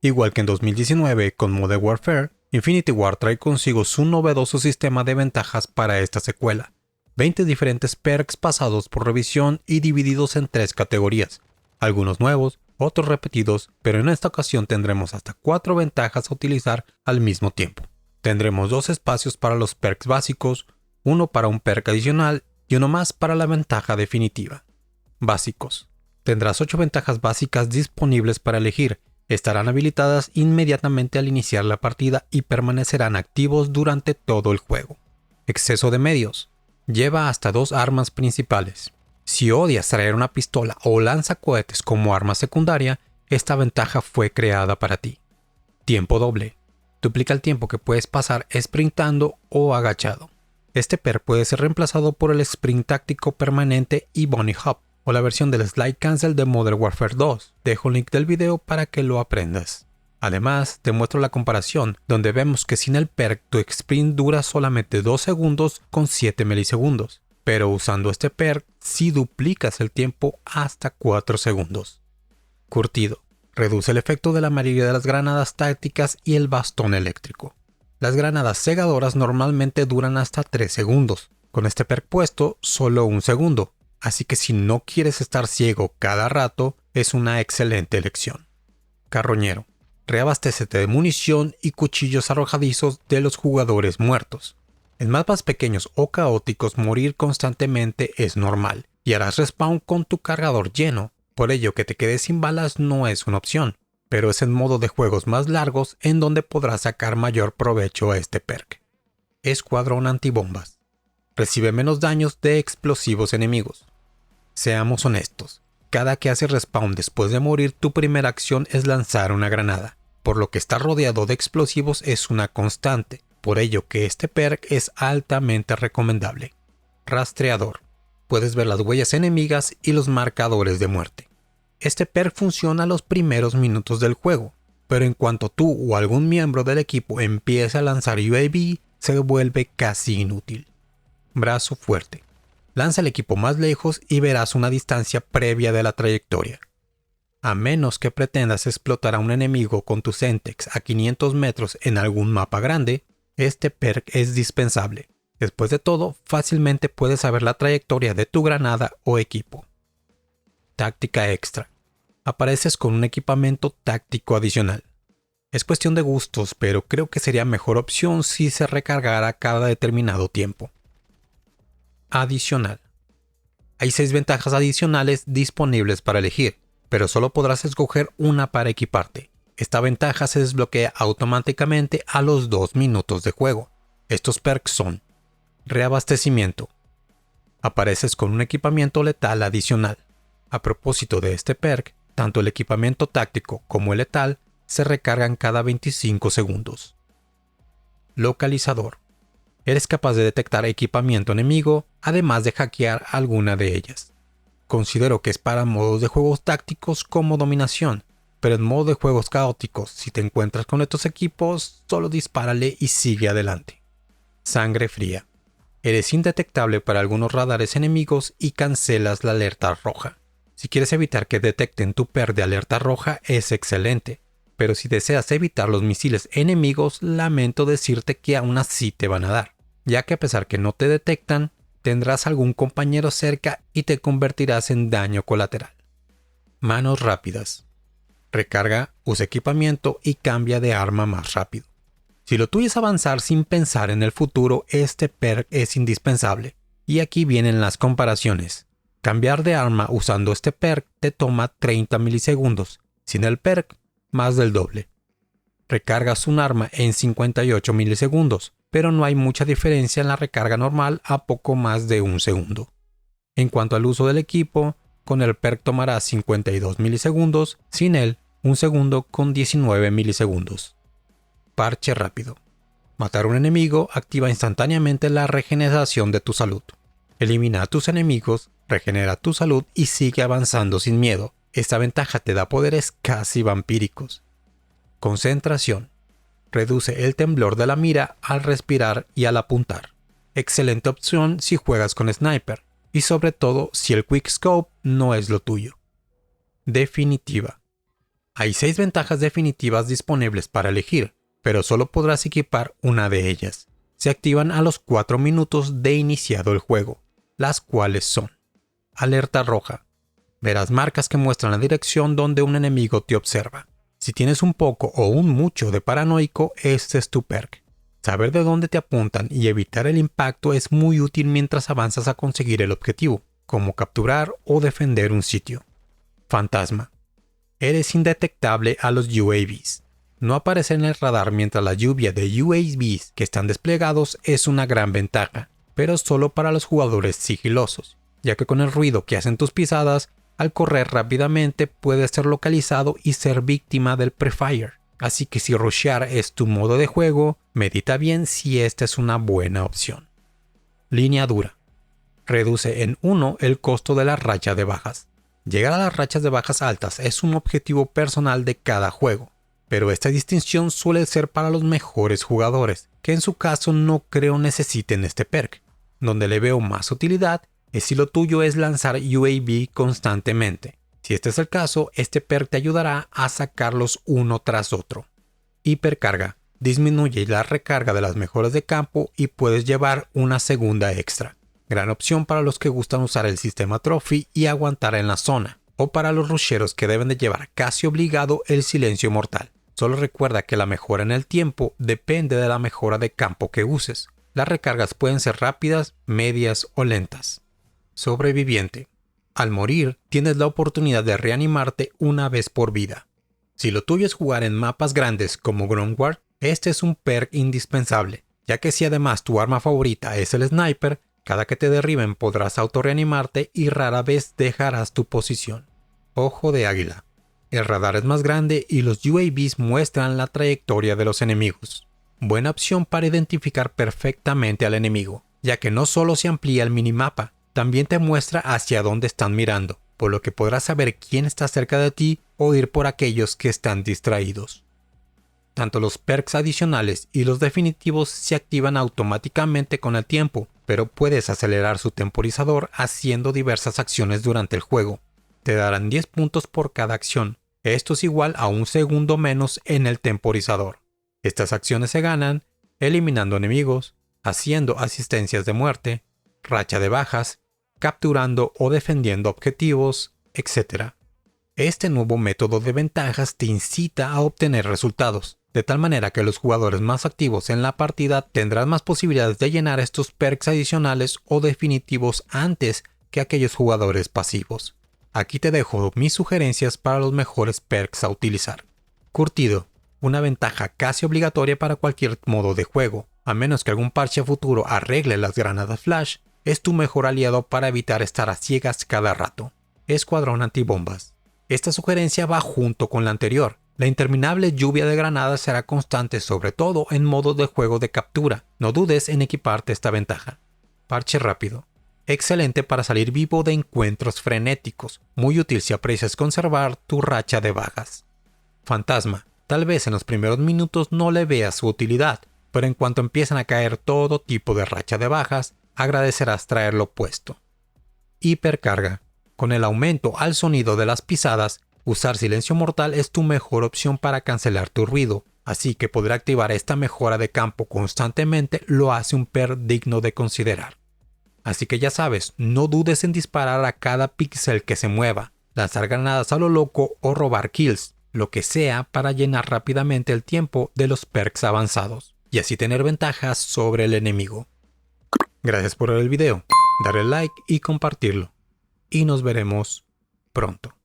Igual que en 2019 con Modern Warfare, Infinity Ward trae consigo su novedoso sistema de ventajas para esta secuela. 20 diferentes perks pasados por revisión y divididos en 3 categorías, algunos nuevos, otros repetidos, pero en esta ocasión tendremos hasta 4 ventajas a utilizar al mismo tiempo. Tendremos 2 espacios para los perks básicos, uno para un perk adicional y uno más para la ventaja definitiva. Básicos. Tendrás 8 ventajas básicas disponibles para elegir. Estarán habilitadas inmediatamente al iniciar la partida y permanecerán activos durante todo el juego. Exceso de medios. Lleva hasta 2 armas principales. Si odias traer una pistola o lanzacohetes como arma secundaria, esta ventaja fue creada para ti. Tiempo doble. Duplica el tiempo que puedes pasar sprintando o agachado. Este perk puede ser reemplazado por el sprint táctico permanente y bunny hop, o la versión del slide cancel de Modern Warfare 2. Dejo el link del video para que lo aprendas. Además, te muestro la comparación, donde vemos que sin el perk tu sprint dura solamente 2 segundos con 7 milisegundos, pero usando este perk sí duplicas el tiempo hasta 4 segundos. Curtido. Reduce el efecto de la mayoría de las granadas tácticas y el bastón eléctrico. Las granadas cegadoras normalmente duran hasta 3 segundos. Con este perk puesto, solo 1 segundo. Así que si no quieres estar ciego cada rato, es una excelente elección. Carroñero. Reabastécete de munición y cuchillos arrojadizos de los jugadores muertos. En mapas pequeños o caóticos morir constantemente es normal, y harás respawn con tu cargador lleno, por ello que te quedes sin balas no es una opción, pero es en modo de juegos más largos en donde podrás sacar mayor provecho a este perk. Escuadrón antibombas. Recibe menos daños de explosivos enemigos. Seamos honestos, cada que haces respawn después de morir tu primera acción es lanzar una granada, por lo que estar rodeado de explosivos es una constante, por ello que este perk es altamente recomendable. Rastreador. Puedes ver las huellas enemigas y los marcadores de muerte. Este perk funciona los primeros minutos del juego, pero en cuanto tú o algún miembro del equipo empiece a lanzar UAV, se vuelve casi inútil. Brazo fuerte. Lanza el equipo más lejos y verás una distancia previa de la trayectoria. A menos que pretendas explotar a un enemigo con tu Semtex a 500 metros en algún mapa grande, este perk es dispensable. Después de todo, fácilmente puedes saber la trayectoria de tu granada o equipo. Táctica extra. Apareces con un equipamiento táctico adicional. Es cuestión de gustos, pero creo que sería mejor opción si se recargara cada determinado tiempo. Adicional. Hay 6 ventajas adicionales disponibles para elegir, pero solo podrás escoger una para equiparte. Esta ventaja se desbloquea automáticamente a los 2 minutos de juego. Estos perks son: reabastecimiento. Apareces con un equipamiento letal adicional. A propósito de este perk, tanto el equipamiento táctico como el letal se recargan cada 25 segundos. Localizador. Eres capaz de detectar equipamiento enemigo, además de hackear alguna de ellas. Considero que es para modos de juegos tácticos como dominación, pero en modo de juegos caóticos, si te encuentras con estos equipos, solo dispárale y sigue adelante. Sangre fría. Eres indetectable para algunos radares enemigos y cancelas la alerta roja. Si quieres evitar que detecten tu perk de alerta roja, es excelente. Pero si deseas evitar los misiles enemigos, lamento decirte que aún así te van a dar, ya que a pesar que no te detectan, tendrás algún compañero cerca y te convertirás en daño colateral. Manos rápidas. Recarga, usa equipamiento y cambia de arma más rápido. Si lo tuyo es avanzar sin pensar en el futuro, este perk es indispensable. Y aquí vienen las comparaciones. Cambiar de arma usando este perk te toma 30 milisegundos, sin el perk, más del doble. Recargas un arma en 58 milisegundos, pero no hay mucha diferencia en la recarga normal a poco más de 1 segundo. En cuanto al uso del equipo, con el perk tomarás 52 milisegundos, sin él, 1 segundo con 19 milisegundos. Parche rápido. Matar a un enemigo activa instantáneamente la regeneración de tu salud. Elimina a tus enemigos, regenera tu salud y sigue avanzando sin miedo. Esta ventaja te da poderes casi vampíricos. Concentración. Reduce el temblor de la mira al respirar y al apuntar. Excelente opción si juegas con sniper, y sobre todo si el quickscope no es lo tuyo. Definitiva. Hay 6 ventajas definitivas disponibles para elegir, pero solo podrás equipar una de ellas. Se activan a los 4 minutos de iniciado el juego, las cuales son: alerta roja. Verás marcas que muestran la dirección donde un enemigo te observa. Si tienes un poco o un mucho de paranoico, este es tu perk. Saber de dónde te apuntan y evitar el impacto es muy útil mientras avanzas a conseguir el objetivo, como capturar o defender un sitio. Fantasma. Eres indetectable a los UAVs. No aparecer en el radar mientras la lluvia de UAVs que están desplegados es una gran ventaja, pero solo para los jugadores sigilosos, ya que con el ruido que hacen tus pisadas, al correr rápidamente puedes ser localizado y ser víctima del prefire. Así que si rushear es tu modo de juego, medita bien si esta es una buena opción. Línea dura. Reduce en 1 el costo de la racha de bajas. Llegar a las rachas de bajas altas es un objetivo personal de cada juego, pero esta distinción suele ser para los mejores jugadores, que en su caso no creo necesiten este perk. Donde le veo más utilidad es si lo tuyo es lanzar UAV constantemente. Si este es el caso, este perk te ayudará a sacarlos uno tras otro. Hipercarga. Disminuye la recarga de las mejoras de campo y puedes llevar una segunda extra. Gran opción para los que gustan usar el sistema Trophy y aguantar en la zona, o para los rusheros que deben de llevar casi obligado el silencio mortal. Solo recuerda que la mejora en el tiempo depende de la mejora de campo que uses. Las recargas pueden ser rápidas, medias o lentas. Sobreviviente. Al morir, tienes la oportunidad de reanimarte una vez por vida. Si lo tuyo es jugar en mapas grandes como Groundward, este es un perk indispensable, ya que si además tu arma favorita es el sniper, cada que te derriben podrás autorreanimarte y rara vez dejarás tu posición. Ojo de águila. El radar es más grande y los UAVs muestran la trayectoria de los enemigos. Buena opción para identificar perfectamente al enemigo, ya que no solo se amplía el minimapa, también te muestra hacia dónde están mirando, por lo que podrás saber quién está cerca de ti o ir por aquellos que están distraídos. Tanto los perks adicionales y los definitivos se activan automáticamente con el tiempo, pero puedes acelerar su temporizador haciendo diversas acciones durante el juego. Te darán 10 puntos por cada acción. Esto es igual a 1 segundo menos en el temporizador. Estas acciones se ganan eliminando enemigos, haciendo asistencias de muerte, racha de bajas, capturando o defendiendo objetivos, etc. Este nuevo método de ventajas te incita a obtener resultados, de tal manera que los jugadores más activos en la partida tendrán más posibilidades de llenar estos perks adicionales o definitivos antes que aquellos jugadores pasivos. Aquí te dejo mis sugerencias para los mejores perks a utilizar. Curtido, una ventaja casi obligatoria para cualquier modo de juego, a menos que algún parche futuro arregle las granadas flash, es tu mejor aliado para evitar estar a ciegas cada rato. Escuadrón antibombas. Esta sugerencia va junto con la anterior. La interminable lluvia de granadas será constante sobre todo en modos de juego de captura. No dudes en equiparte esta ventaja. Parche rápido. Excelente para salir vivo de encuentros frenéticos. Muy útil si aprecias conservar tu racha de bajas. Fantasma. Tal vez en los primeros minutos no le veas su utilidad, pero en cuanto empiezan a caer todo tipo de racha de bajas, agradecerás traerlo puesto. Hipercarga. Con el aumento al sonido de las pisadas, usar silencio mortal es tu mejor opción para cancelar tu ruido, así que poder activar esta mejora de campo constantemente lo hace un perk digno de considerar. Así que ya sabes, no dudes en disparar a cada píxel que se mueva, lanzar granadas a lo loco o robar kills, lo que sea para llenar rápidamente el tiempo de los perks avanzados, y así tener ventajas sobre el enemigo. Gracias por ver el video, darle like y compartirlo. Y nos veremos pronto.